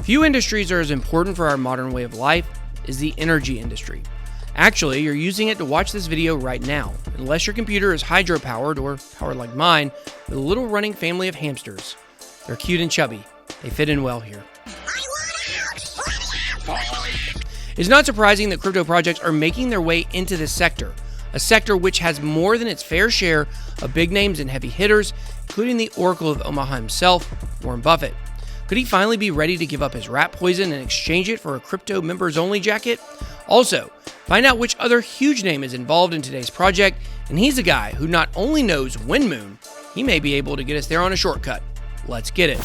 Few industries are as important for our modern way of life as the energy industry. Actually, you're using it to watch this video right now, unless your computer is hydro-powered or powered like mine with a little running family of hamsters. They're cute and chubby. They fit in well here. It's not surprising that crypto projects are making their way into this sector, a sector which has more than its fair share of big names and heavy hitters, including the Oracle of Omaha himself, Warren Buffett. Could he finally be ready to give up his rat poison and exchange it for a crypto members-only jacket? Also, find out which other huge name is involved in today's project, and he's a guy who not only knows when moon, he may be able to get us there on a shortcut. Let's get it.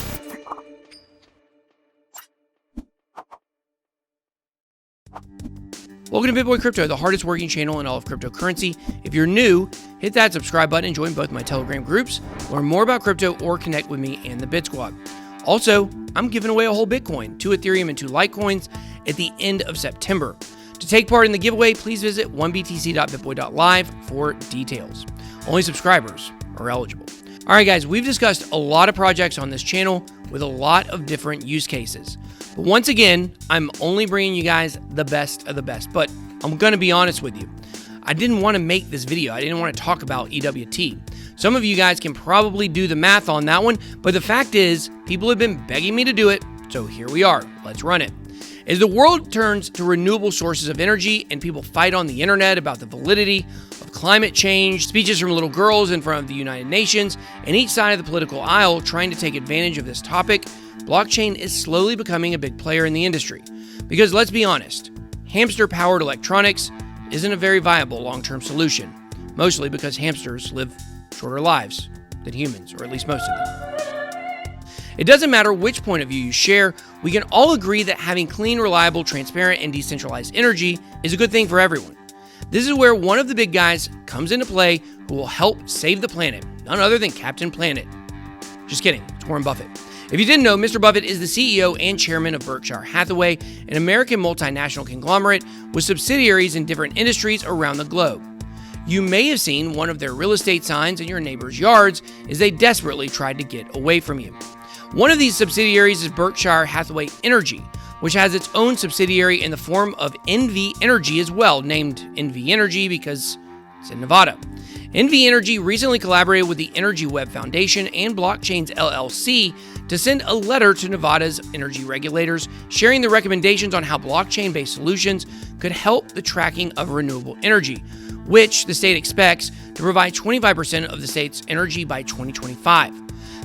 Welcome to BitBoy Crypto, the hardest working channel in all of cryptocurrency. If you're new, hit that subscribe button and join both my Telegram groups, learn more about crypto, or connect with me and the Bit Squad. Also, I'm giving away a whole Bitcoin, 2 Ethereum, and 2 Litecoins at the end of September. To take part in the giveaway, please visit 1btc.bitboy.live for details. Only subscribers are eligible. All right, guys, we've discussed a lot of projects on this channel with a lot of different use cases. But once again, I'm only bringing you guys the best of the best. But I'm going to be honest with you. I didn't want to make this video. I didn't want to talk about EWT. Some of you guys can probably do the math on that one, but the fact is, people have been begging me to do it, so here we are. Let's run it. As the world turns to renewable sources of energy and people fight on the internet about the validity of climate change, speeches from little girls in front of the United Nations, and each side of the political aisle trying to take advantage of this topic, blockchain is slowly becoming a big player in the industry. Because let's be honest, hamster-powered electronics isn't a very viable long-term solution, mostly because hamsters live shorter lives than humans, or at least most of them. It doesn't matter which point of view you share, we can all agree that having clean, reliable, transparent, and decentralized energy is a good thing for everyone. This is where one of the big guys comes into play who will help save the planet, none other than Captain Planet. Just kidding, it's Warren Buffett. If you didn't know, Mr. Buffett is the CEO and chairman of Berkshire Hathaway, an American multinational conglomerate with subsidiaries in different industries around the globe. You may have seen one of their real estate signs in your neighbor's yards as they desperately tried to get away from you. One of these subsidiaries is Berkshire Hathaway Energy, which has its own subsidiary in the form of NV Energy as well, named NV Energy because it's in Nevada. NV Energy recently collaborated with the Energy Web Foundation and Blockchains LLC to send a letter to Nevada's energy regulators sharing the recommendations on how blockchain-based solutions could help the tracking of renewable energy, which the state expects to provide 25% of the state's energy by 2025.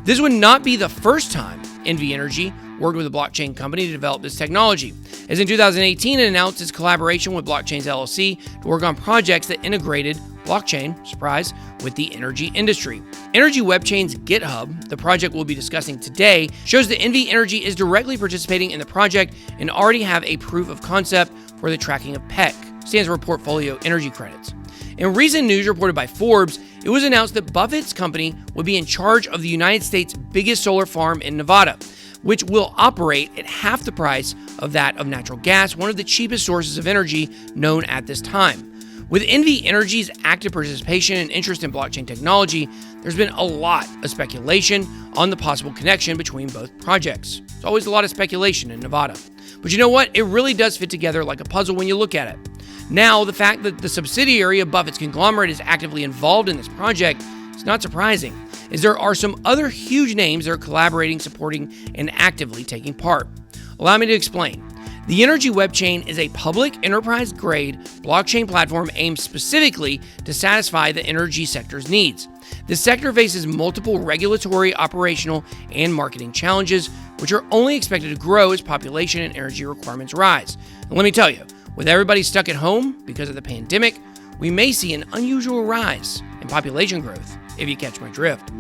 This would not be the first time NV Energy worked with a blockchain company to develop this technology, as in 2018 it announced its collaboration with Blockchains LLC to work on projects that integrated blockchain, surprise, with the energy industry. Energy WebChain's GitHub, the project we'll be discussing today, shows that NV Energy is directly participating in the project and already have a proof of concept for the tracking of PEC, stands for Portfolio Energy Credits. In recent news reported by Forbes, it was announced that Buffett's company would be in charge of the United States' biggest solar farm in Nevada, which will operate at half the price of that of natural gas, one of the cheapest sources of energy known at this time. With NV Energy's active participation and interest in blockchain technology, there's been a lot of speculation on the possible connection between both projects. There's always a lot of speculation in Nevada. But you know what? It really does fit together like a puzzle when you look at it. Now, the fact that the subsidiary of Buffett's conglomerate is actively involved in this project is not surprising, as there are some other huge names that are collaborating, supporting, and actively taking part. Allow me to explain. The Energy WebChain is a public enterprise-grade blockchain platform aimed specifically to satisfy the energy sector's needs. This sector faces multiple regulatory, operational, and marketing challenges, which are only expected to grow as population and energy requirements rise. And let me tell you, with everybody stuck at home because of the pandemic, we may see an unusual rise in population growth, if you catch my drift.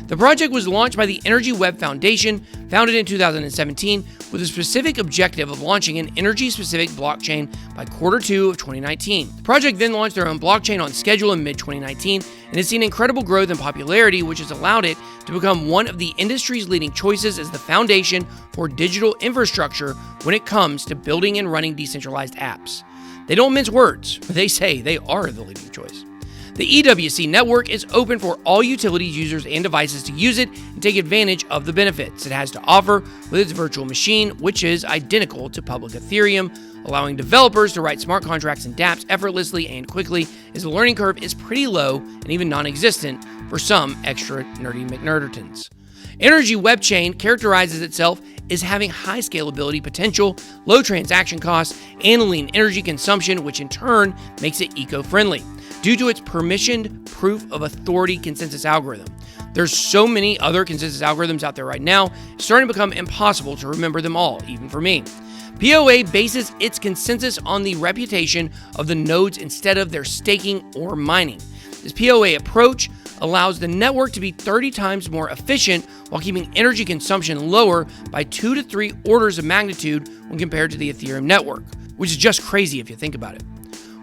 The project was launched by the Energy Web Foundation, founded in 2017, with a specific objective of launching an energy-specific blockchain by Q2 of 2019. The project then launched their own blockchain on schedule in mid-2019 and has seen incredible growth in popularity, which has allowed it to become one of the industry's leading choices as the foundation for digital infrastructure when it comes to building and running decentralized apps. They don't mince words, they say they are the leading choice. The EWC network is open for all utilities users and devices to use it and take advantage of the benefits it has to offer with its virtual machine, which is identical to public Ethereum, allowing developers to write smart contracts and dApps effortlessly and quickly, as the learning curve is pretty low and even non-existent for some extra nerdy McNerdertons. Energy Web Chain characterizes itself as having high scalability potential, low transaction costs, and lean energy consumption, which in turn makes it eco-friendly due to its permissioned proof of authority consensus algorithm. There's so many other consensus algorithms out there right now, it's starting to become impossible to remember them all, even for me. POA bases its consensus on the reputation of the nodes instead of their staking or mining. This POA approach allows the network to be 30 times more efficient while keeping energy consumption lower by 2 to 3 orders of magnitude when compared to the Ethereum network, which is just crazy if you think about it.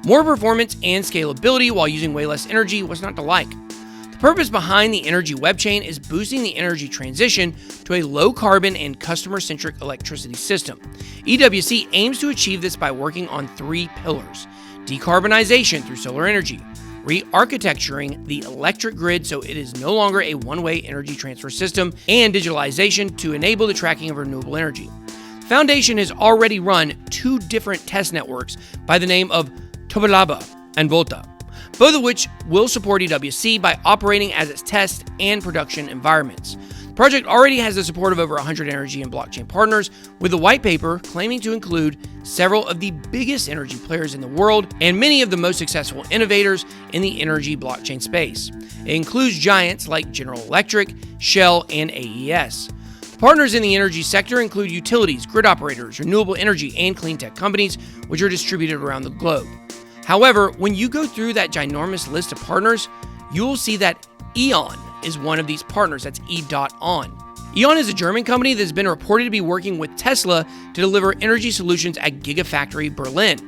More performance and scalability while using way less energy was not to like. The purpose behind the Energy Web Chain is boosting the energy transition to a low-carbon and customer-centric electricity system. EWC aims to achieve this by working on 3 pillars: decarbonization through solar energy, re-architecturing the electric grid so it is no longer a one-way energy transfer system, and digitalization to enable the tracking of renewable energy. The Foundation has already run 2 different test networks by the name of Tobalaba and Volta, both of which will support EWC by operating as its test and production environments. The project already has the support of over 100 energy and blockchain partners, with the white paper claiming to include several of the biggest energy players in the world and many of the most successful innovators in the energy blockchain space. It includes giants like General Electric, Shell, and AES. The partners in the energy sector include utilities, grid operators, renewable energy, and clean tech companies, which are distributed around the globe. However, when you go through that ginormous list of partners, you'll see that E.ON is one of these partners. That's E.ON. E.ON is a German company that has been reported to be working with Tesla to deliver energy solutions at Gigafactory Berlin.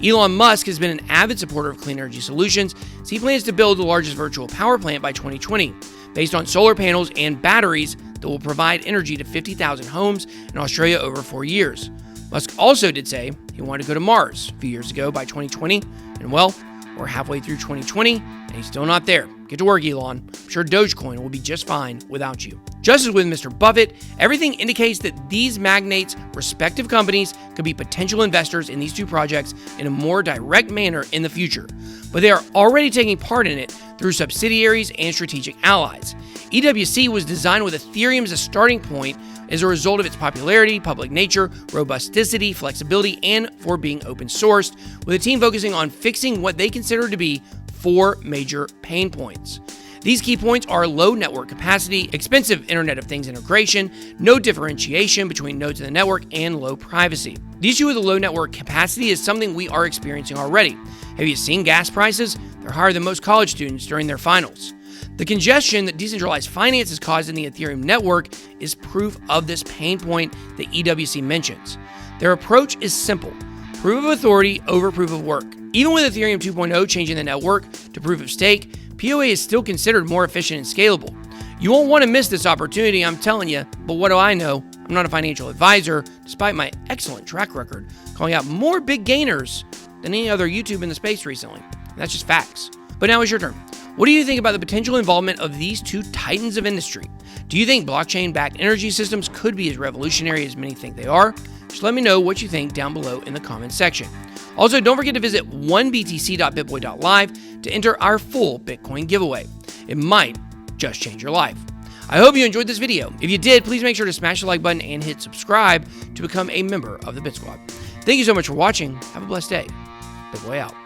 Elon Musk has been an avid supporter of clean energy solutions, so he plans to build the largest virtual power plant by 2020, based on solar panels and batteries that will provide energy to 50,000 homes in Australia over 4 years. Musk also did say he wanted to go to Mars a few years ago by 2020, and well, we're halfway through 2020, and he's still not there. Get to work, Elon. I'm sure Dogecoin will be just fine without you. Just as with Mr. Buffett, everything indicates that these magnates' respective companies could be potential investors in these 2 projects in a more direct manner in the future, but they are already taking part in it through subsidiaries and strategic allies. EWC was designed with Ethereum as a starting point as a result of its popularity, public nature, robusticity, flexibility, and for being open sourced, with a team focusing on fixing what they consider to be 4 major pain points. These key points are low network capacity, expensive Internet of Things integration, no differentiation between nodes in the network, and low privacy. The issue with the low network capacity is something we are experiencing already. Have you seen gas prices? They're higher than most college students during their finals. The congestion that decentralized finance has caused in the Ethereum network is proof of this pain point that EWC mentions. Their approach is simple: proof of authority over proof of work. Even with Ethereum 2.0 changing the network to proof of stake, POA is still considered more efficient and scalable. You won't want to miss this opportunity, I'm telling you, but what do I know? I'm not a financial advisor, despite my excellent track record calling out more big gainers than any other YouTube in the space recently. And that's just facts. But now it's your turn. What do you think about the potential involvement of these 2 titans of industry? Do you think blockchain-backed energy systems could be as revolutionary as many think they are? Just let me know what you think down below in the comments section. Also, don't forget to visit 1btc.bitboy.live to enter our full Bitcoin giveaway. It might just change your life. I hope you enjoyed this video. If you did, please make sure to smash the like button and hit subscribe to become a member of the Bit Squad. Thank you so much for watching. Have a blessed day. BitBoy out.